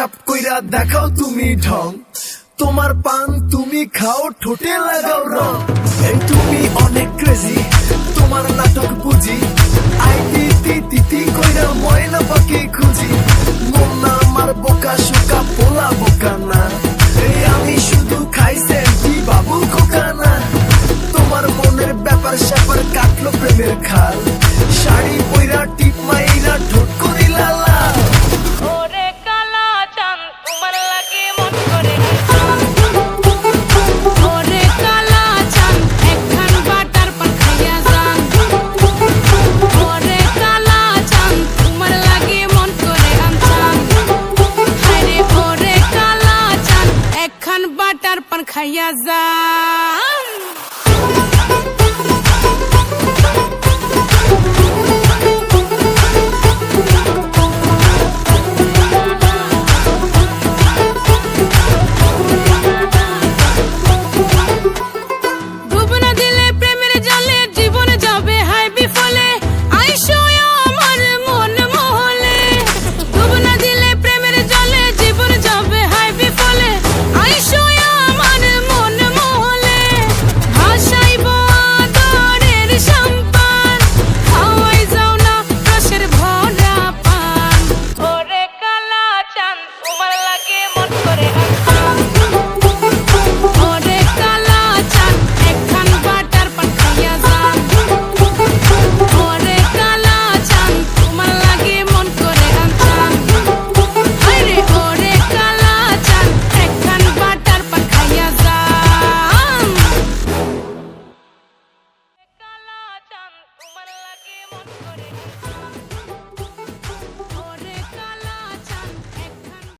Makeup কইরা দেখাও তুমি ঢং, তোমার পান তুমি খাও ঠোঁটে লাগাও রং। এই তুমি অনেক ক্রেজি, তোমার নাটক বুঝি, আইতি তিতি কইরা ময়না পাখি খুঁজি। মন না আমার বোকা শোকা পোলা বোকা না, এই আমি শুধু খাই সেন্টি বাবু খোকা না। তোমার মনের ব্যাপার স্যাপার কাটলো প্রেমের খাল, শাড়ি পইরা টিপ মাইরা ঠোঁট করিলা লাল। ওরে কালা চাঁদ তোমার লাগে মন করে, ওরে কালা চাঁদ একখান বাটার পান খাইয়া যান। ওরে কালা চাঁদ তোমার লাগে মন করে আনচান, হায়রে ওরে কালা চাঁদ একখান বাটার পান খাইয়া যান।